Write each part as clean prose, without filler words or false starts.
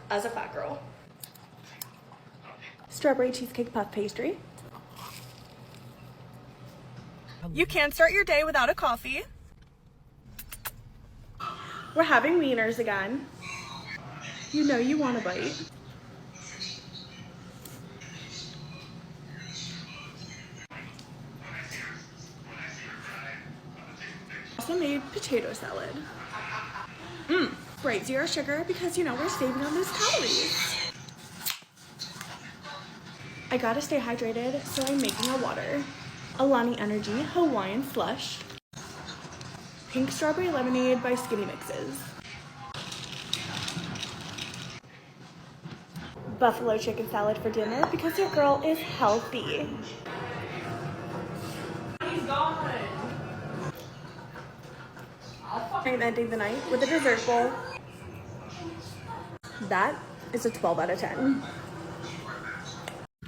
as a fat girl. Strawberry cheesecake puff pastry. You can't start your day without a coffee. We're having wieners again. You know you want a bite. Also made potato salad. Right, 0 sugar because you know we're saving on those calories. I gotta stay hydrated, so I'm making a water. Alani Energy Hawaiian Slush. Pink Strawberry Lemonade by Skinny Mixes. Buffalo chicken salad for dinner because your girl is healthy. He's gone. I'm ending the night with a dessert bowl. That is a 12 out of 10.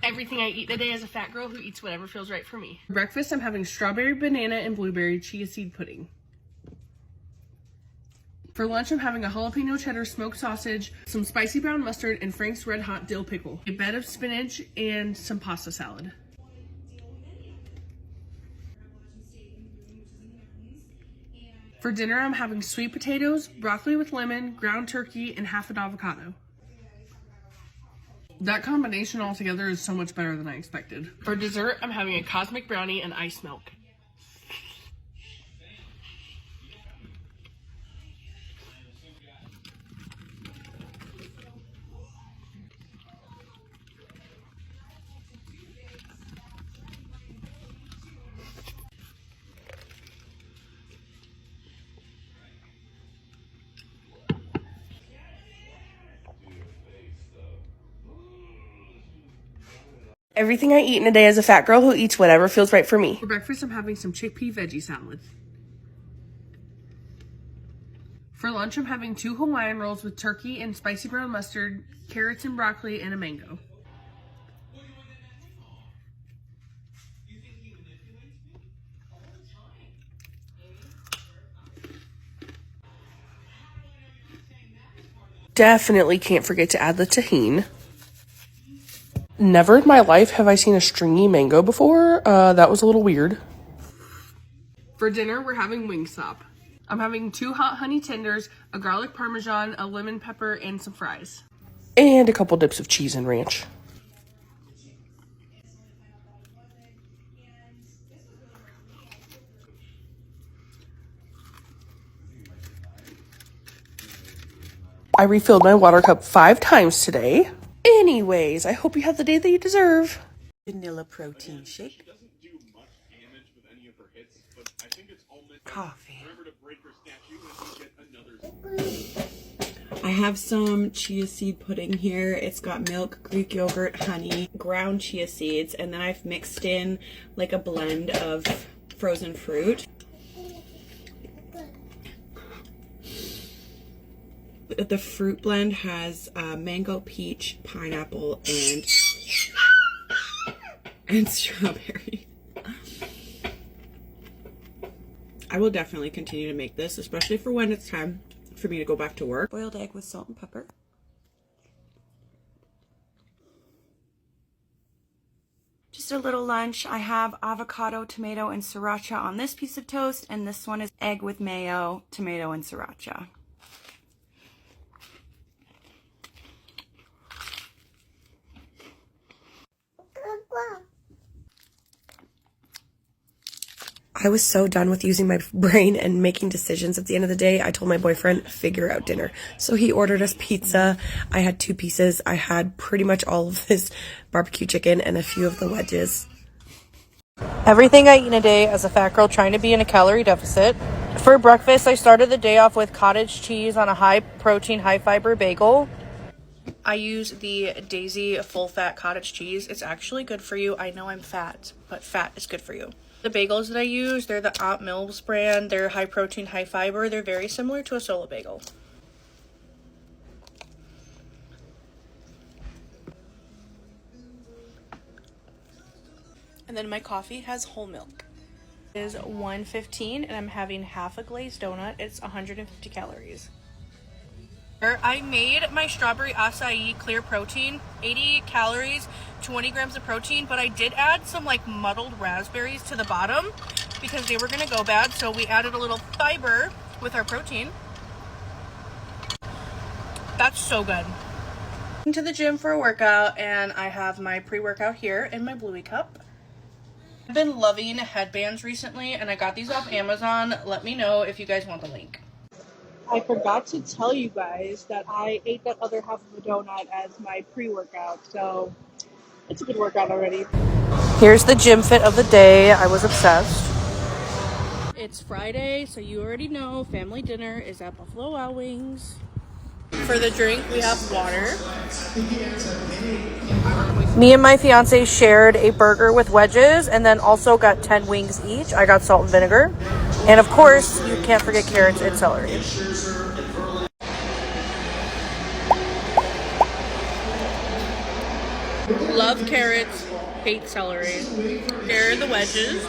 Everything I eat in a day as a fat girl who eats whatever feels right for me. For breakfast, I'm having strawberry, banana, and blueberry chia seed pudding. For lunch, I'm having a jalapeno cheddar smoked sausage, some spicy brown mustard, and Frank's Red Hot dill pickle, a bed of spinach, and some pasta salad. For dinner, I'm having sweet potatoes, broccoli with lemon, ground turkey, and half an avocado. That combination altogether is so much better than I expected. For dessert, I'm having a cosmic brownie and iced milk. Everything I eat in a day as a fat girl who eats whatever feels right for me. For breakfast, I'm having some chickpea veggie salad. For lunch, I'm having 2 Hawaiian rolls with turkey and spicy brown mustard, carrots and broccoli, and a mango. Definitely can't forget to add the tahini. Never in my life have I seen a stringy mango before. That was a little weird. For dinner, we're having Wingstop. I'm having 2 hot honey tenders, a garlic parmesan, a lemon pepper, and some fries. And a couple dips of cheese and ranch. I refilled my water cup 5 times today. Anyways, I hope you have the day that you deserve. Vanilla protein shake. Coffee. I have some chia seed pudding here. It's got milk, Greek yogurt, honey, ground chia seeds, and then I've mixed in like a blend of frozen fruit. The fruit blend has mango, peach, pineapple, and strawberry. I will definitely continue to make this, especially for when it's time for me to go back to work. Boiled egg with salt and pepper. Just a little lunch. I have avocado, tomato, and sriracha on this piece of toast, and this one is egg with mayo, tomato, and sriracha. I was so done with using my brain and making decisions at the end of the day. I told my boyfriend, figure out dinner. So he ordered us pizza. I had 2 pieces. I had pretty much all of this barbecue chicken and a few of the wedges. Everything I eat in a day as a fat girl trying to be in a calorie deficit. For breakfast, I started the day off with cottage cheese on a high protein, high fiber bagel. I use the Daisy full fat cottage cheese. It's actually good for you. I know I'm fat, but fat is good for you. The bagels that I use, they're the Aunt Mills brand. They're high protein, high fiber. They're very similar to a solo bagel. And then my coffee has whole milk. It is $1.15 and I'm having half a glazed donut. It's 150 calories. I made my strawberry acai clear protein, 80 calories, 20 grams of protein, but I did add some like muddled raspberries to the bottom because they were gonna go bad, so we added a little fiber with our protein. That's so good. To the gym for a workout, and I have my pre-workout here in my Bluey cup. I've been loving headbands recently, and I got these off Amazon. Let me know if you guys want the link. I forgot to tell you guys that I ate that other half of a donut as my pre-workout, so it's a good workout already. Here's the gym fit of the day. I was obsessed. It's Friday, so you already know family dinner is at Buffalo Wild Wings. For the drink, we have water. Me and my fiance shared a burger with wedges and then also got 10 wings each. I got salt and vinegar. And of course, you can't forget carrots and celery. Love carrots, hate celery. Here are the wedges.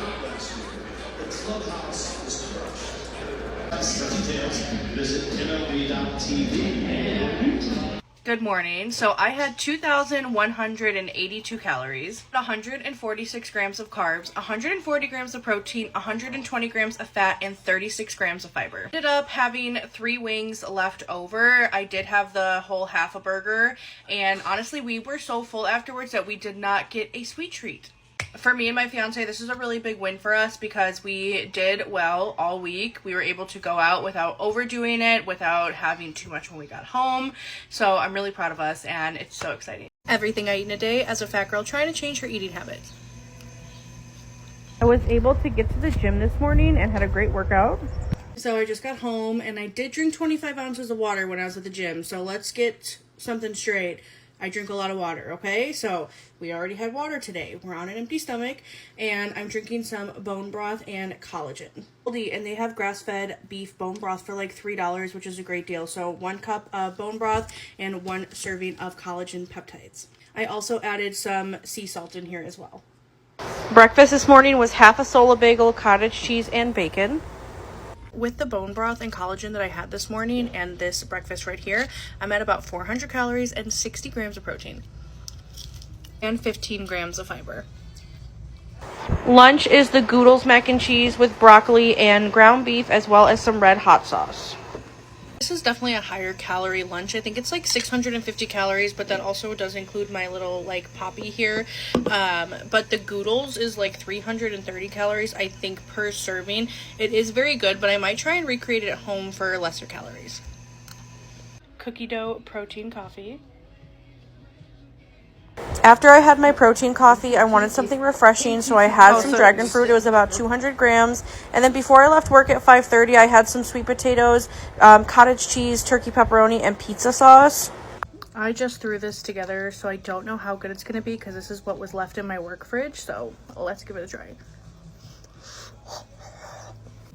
Good morning. So I had 2,182 calories, 146 grams of carbs, 140 grams of protein, 120 grams of fat, and 36 grams of fiber. Ended up having 3 wings left over. I did have the whole half a burger, and honestly, we were so full afterwards that we did not get a sweet treat. For me and my fiance, this is a really big win for us because we did well all week. We were able to go out without overdoing it, without having too much when we got home. So I'm really proud of us, and it's so exciting. Everything I eat in a day as a fat girl trying to change her eating habits. I was able to get to the gym this morning and had a great workout. So I just got home, and I did drink 25 ounces of water when I was at the gym. So let's get something straight. I drink a lot of water, okay? So we already had water today. We're on an empty stomach, and I'm drinking some bone broth and collagen. And they have grass-fed beef bone broth for like $3, which is a great deal. So 1 cup of bone broth and 1 serving of collagen peptides. I also added some sea salt in here as well. Breakfast this morning was half a sola bagel, cottage cheese, and bacon. With the bone broth and collagen that I had this morning and this breakfast right here, I'm at about 400 calories and 60 grams of protein and 15 grams of fiber. Lunch is the Goodles mac and cheese with broccoli and ground beef, as well as some red hot sauce. This is definitely a higher calorie lunch. I think it's like 650 calories, but that also does include my little like poppy here. But the Goodles is like 330 calories, I think, per serving. It is very good, but I might try and recreate it at home for lesser calories. Cookie dough protein coffee. After I had my protein coffee, I wanted something refreshing, so I had some dragon fruit. It was about 200 grams. And then before I left work at 5:30, I had some sweet potatoes, cottage cheese, turkey pepperoni, and pizza sauce. I just threw this together, so I don't know how good it's going to be because this is what was left in my work fridge. So let's give it a try.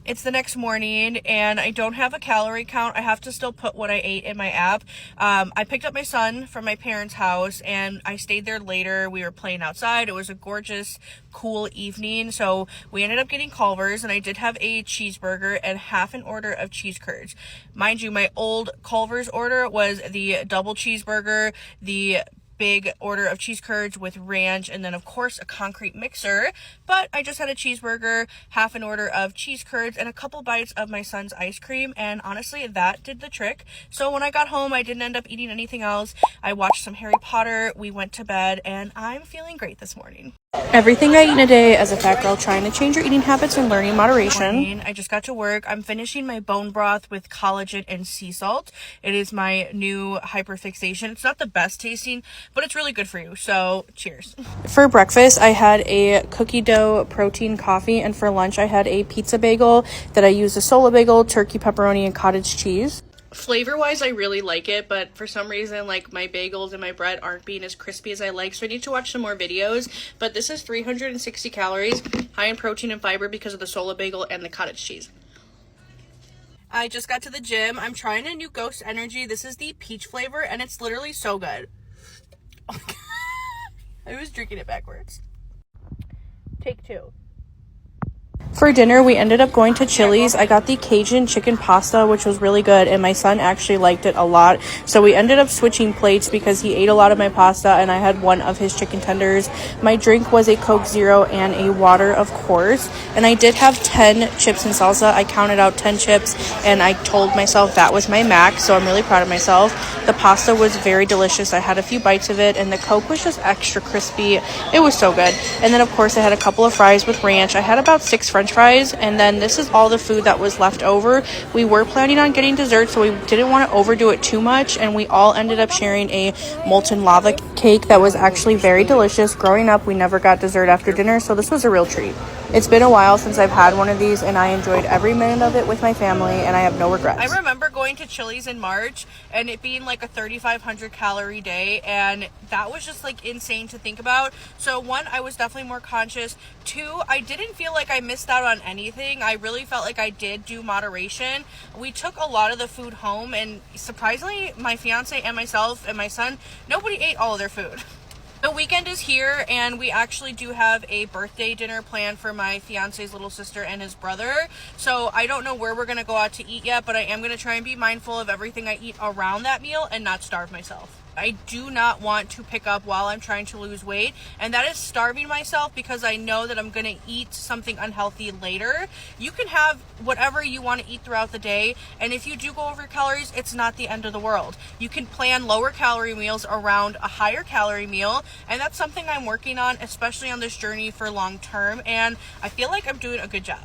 It's the next morning, and I don't have a calorie count. I have to still put what I ate in my app. I picked up my son from my parents' house, and I stayed there later. We were playing outside. It was a gorgeous, cool evening, so we ended up getting Culver's, and I did have a cheeseburger and half an order of cheese curds. Mind you, my old Culver's order was the double cheeseburger, the big order of cheese curds with ranch, and then of course a concrete mixer. But I just had a cheeseburger, half an order of cheese curds, and a couple bites of my son's ice cream, and honestly that did the trick. So when I got home, I didn't end up eating anything else. I watched some Harry Potter, we went to bed, and I'm feeling great this morning. Everything I eat in a day as a fat girl trying to change your eating habits and learning moderation. I just got to work. I'm finishing my bone broth with collagen and sea salt. It is my new hyperfixation. It's not the best tasting, but it's really good for you. So cheers. For breakfast, I had a cookie dough protein coffee, and for lunch, I had a pizza bagel that I used a sola bagel, turkey pepperoni, and cottage cheese. Flavor wise, I really like it, but for some reason, like, my bagels and my bread aren't being as crispy as I like, so I need to watch some more videos. But this is 360 calories, high in protein and fiber because of the sola bagel and the cottage cheese. I just got to the gym. I'm trying a new Ghost Energy. This is the peach flavor, and it's literally so good. Oh my God. I was drinking it backwards. Take 2. For dinner, we ended up going to Chili's. I got the Cajun chicken pasta, which was really good, and my son actually liked it a lot. So we ended up switching plates because he ate a lot of my pasta and I had one of his chicken tenders. My drink was a Coke Zero and a water, of course. And I did have 10 chips and salsa. I counted out 10 chips and I told myself that was my max, so I'm really proud of myself. The pasta was very delicious. I had a few bites of it and the Coke was just extra crispy. It was so good. And then of course I had a couple of fries with ranch. I had about 6 French fries, and then this is all the food that was left over. We were planning on getting dessert, so we didn't want to overdo it too much, and we all ended up sharing a molten lava cake that was actually very delicious. Growing up, we never got dessert after dinner, so this was a real treat. It's been a while since I've had one of these, and I enjoyed every minute of it with my family, and I have no regrets. I remember going to Chili's in March and it being like a 3,500 calorie day, and that was just like insane to think about. So one, I was definitely more conscious. Two, I didn't feel like I missed out on anything. I really felt like I did do moderation. We took a lot of the food home, and surprisingly, my fiance and myself and my son, nobody ate all of their food. The weekend is here, and we actually do have a birthday dinner planned for my fiance's little sister and his brother. So I don't know where we're going to go out to eat yet, but I am going to try and be mindful of everything I eat around that meal and not starve myself. I do not want to pick up while I'm trying to lose weight, and that is starving myself because I know that I'm going to eat something unhealthy later. You can have whatever you want to eat throughout the day, and if you do go over calories, it's not the end of the world. You can plan lower calorie meals around a higher calorie meal, and that's something I'm working on, especially on this journey for long term, and I feel like I'm doing a good job.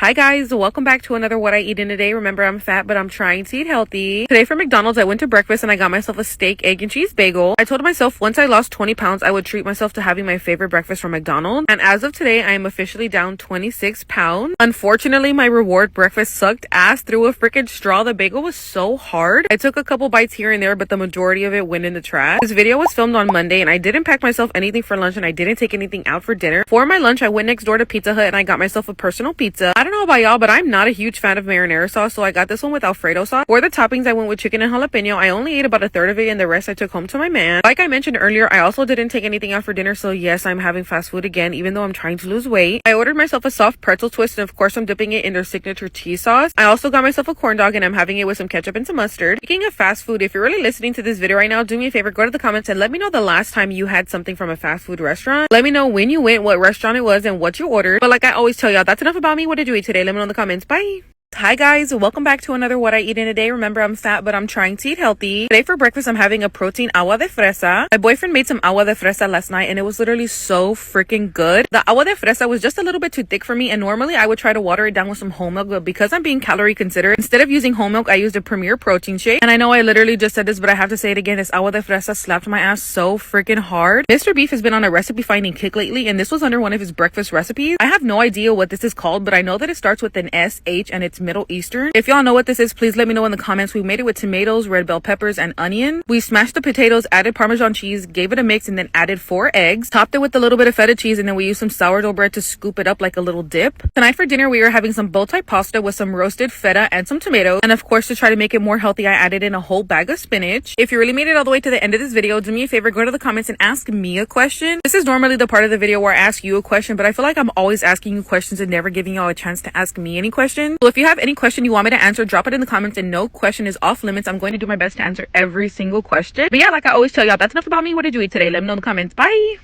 Hi guys, welcome back to another What I Eat in a Day. Remember, I'm fat, but I'm trying to eat healthy. Today for McDonald's, I went to breakfast and I got myself a steak, egg, and cheese bagel. I told myself once I lost 20 pounds, I would treat myself to having my favorite breakfast from McDonald's. And as of today, I am officially down 26 pounds. Unfortunately, my reward breakfast sucked ass through a freaking straw. The bagel was so hard. I took a couple bites here and there, but the majority of it went in the trash. This video was filmed on Monday and I didn't pack myself anything for lunch and I didn't take anything out for dinner. For my lunch, I went next door to Pizza Hut and I got myself a personal pizza. I don't know about y'all, but I'm not a huge fan of marinara sauce, so I got this one with Alfredo sauce. For the toppings, I went with chicken and jalapeno. I only ate about a third of it and the rest I took home to my man. Like I mentioned earlier, I also didn't take anything out for dinner, so yes, I'm having fast food again, even though I'm trying to lose weight. I ordered myself a soft pretzel twist, and of course I'm dipping it in their signature cheese sauce. I also got myself a corn dog and I'm having it with some ketchup and some mustard. Speaking of fast food, if you're really listening to this video right now, do me a favor, go to the comments and let me know the last time you had something from a fast food restaurant. Let me know when you went, what restaurant it was, and what you ordered. But like I always tell y'all, that's enough about me. What did you eat today? Let me know in the comments. Bye. Hi guys, welcome back to another What I Eat in a Day. Remember, I'm fat, but I'm trying to eat healthy. Today for breakfast, I'm having a protein agua de fresa. My boyfriend made some agua de fresa last night and it was literally so freaking good. The agua de fresa was just a little bit too thick for me, and normally I would try to water it down with some whole milk, but because I'm being calorie considerate, instead of using whole milk, I used a Premier protein shake. And I know I literally just said this, but I have to say it again. This agua de fresa slapped my ass so freaking hard. Mr. Beef has been on a recipe finding kick lately, and this was under one of his breakfast recipes. I have no idea what this is called, but I know that it starts with an SH and it's Middle Eastern. If y'all know what this is, please let me know in the comments. We made it with tomatoes, red bell peppers, and onion. We smashed the potatoes, added Parmesan cheese, gave it a mix, and then added 4 eggs. Topped it with a little bit of feta cheese, and then we used some sourdough bread to scoop it up like a little dip. Tonight for dinner, we are having some bow-tie pasta with some roasted feta and some tomatoes. And of course, to try to make it more healthy, I added in a whole bag of spinach. If you really made it all the way to the end of this video, do me a favor, go to the comments and ask me a question. This is normally the part of the video where I ask you a question, but I feel like I'm always asking you questions and never giving y'all a chance to ask me any question. So if you have any question you want me to answer, drop it in the comments, and no question is off limits. I'm going to do my best to answer every single question. But yeah, like I always tell y'all, that's enough about me. What did you eat today? Let me know in the comments. Bye.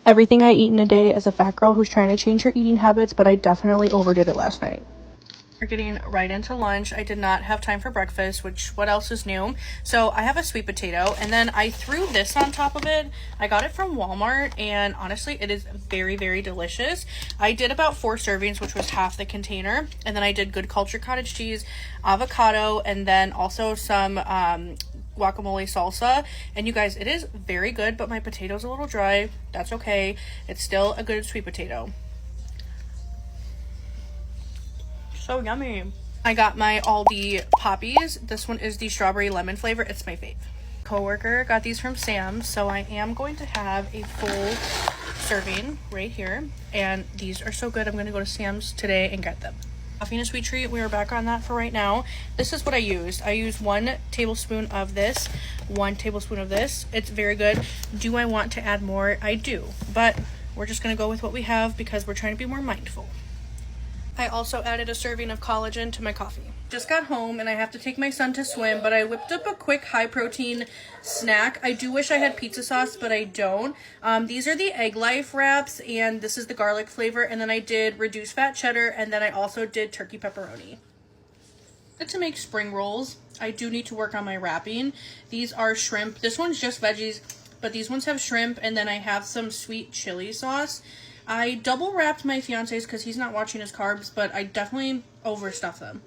Everything I eat in a day as a fat girl who's trying to change her eating habits, but I definitely overdid it last night. We're getting right into lunch. I did not have time for breakfast, which what else is new? So I have a sweet potato, and then I threw this on top of it. I got it from Walmart, and honestly, it is very, very delicious. I did about 4 servings, which was half the container, and then I did Good Culture cottage cheese, avocado, and then also some guacamole salsa, and you guys, it is very good, but my potato's a little dry. That's okay. It's still a good sweet potato. So yummy. I got my Aldi Poppies. This one is the strawberry lemon flavor. It's my fave. Coworker got these from Sam's, so I am going to have a full serving right here, and these are so good. I'm going to go to Sam's today and get them. Coffee and a sweet treat, we are back on that for right now. This is what I used. I used 1 tablespoon of this, 1 tablespoon of this. It's very good. Do I want to add more? I do, but we're just going to go with what we have because we're trying to be more mindful. I also added a serving of collagen to my coffee. Just got home and I have to take my son to swim, but I whipped up a quick high protein snack. I do wish I had pizza sauce, but I don't. These are the Egg Life wraps, and this is the garlic flavor, and then I did reduced fat cheddar, and then I also did turkey pepperoni. To make spring rolls, I do need to work on my wrapping. These are shrimp. This one's just veggies, but these ones have shrimp, and then I have some sweet chili sauce. I double wrapped my fiance's because he's not watching his carbs, but I definitely overstuffed them.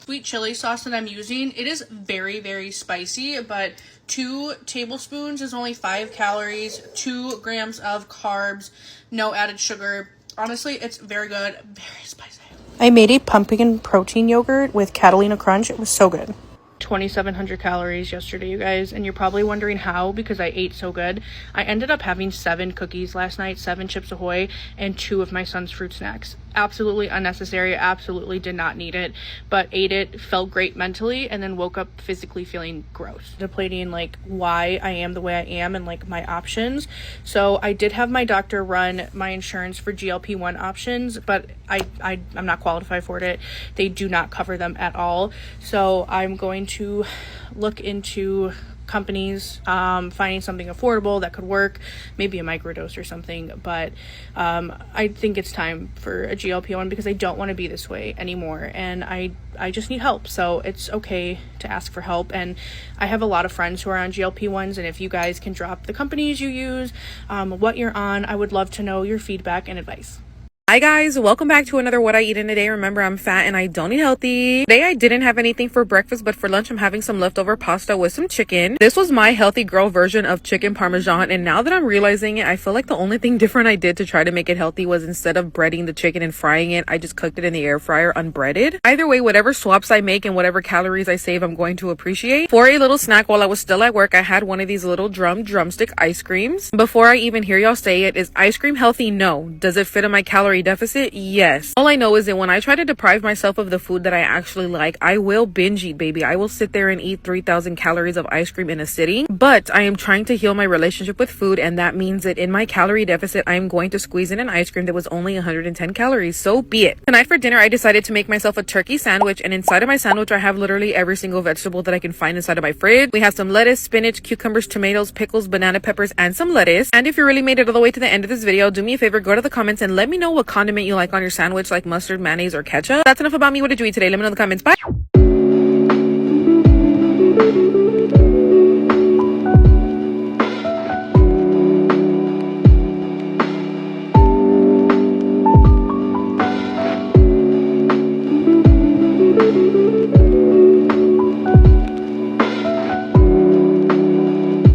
Sweet chili sauce that I'm using, it is very, very spicy, but 2 tablespoons is only 5 calories, 2 grams of carbs, no added sugar. Honestly, it's very good, very spicy. I made a pumpkin protein yogurt with Catalina Crunch. It was so good. 2,700 calories yesterday, you guys, and you're probably wondering how, because I ate so good. I ended up having 7 cookies last night, 7 Chips Ahoy, and 2 of my son's fruit snacks. Absolutely unnecessary, absolutely did not need it, but ate it, felt great mentally, and then woke up physically feeling gross. Contemplating like why I am the way I am and like my options. So I did have my doctor run my insurance for GLP-1 options, but I'm not qualified for it. They do not cover them at all. So I'm going to look into companies, finding something affordable that could work, maybe a microdose or something, but I think it's time for a GLP-1 because I don't want to be this way anymore, and I just need help. So it's okay to ask for help, and I have a lot of friends who are on GLP-1s, and if you guys can drop the companies you use, what you're on, I would love to know your feedback and advice. Hi guys, welcome back to another What I Eat in a Day. Remember, I'm fat and I don't eat healthy. Today I didn't have anything for breakfast, but for lunch I'm having some leftover pasta with some chicken. This was my healthy girl version of chicken parmesan, and now that I'm realizing it, I feel like the only thing different I did to try to make it healthy was instead of breading the chicken and frying it, I just cooked it in the air fryer unbreaded. Either way, whatever swaps I make and whatever calories I save, I'm going to appreciate. For a little snack while I was still at work, I had one of these little drumstick ice creams. Before I even hear y'all say it, is ice cream healthy? No. Does it fit in my calorie deficit? Yes. All I know is that when I try to deprive myself of the food that I actually like, I will binge eat, baby. I will sit there and eat 3,000 calories of ice cream in a sitting. But I am trying to heal my relationship with food, and that means that in my calorie deficit, I am going to squeeze in an ice cream that was only 110 calories. So be it. Tonight for dinner, I decided to make myself a turkey sandwich, and inside of my sandwich, I have literally every single vegetable that I can find inside of my fridge. We have some lettuce, spinach, cucumbers, tomatoes, pickles, banana peppers, and some lettuce. And if you really made it all the way to the end of this video, do me a favor, go to the comments and let me know what condiment you like on your sandwich, like mustard, mayonnaise, or ketchup. That's enough about me. What did you eat today? Let me know in the comments. Bye.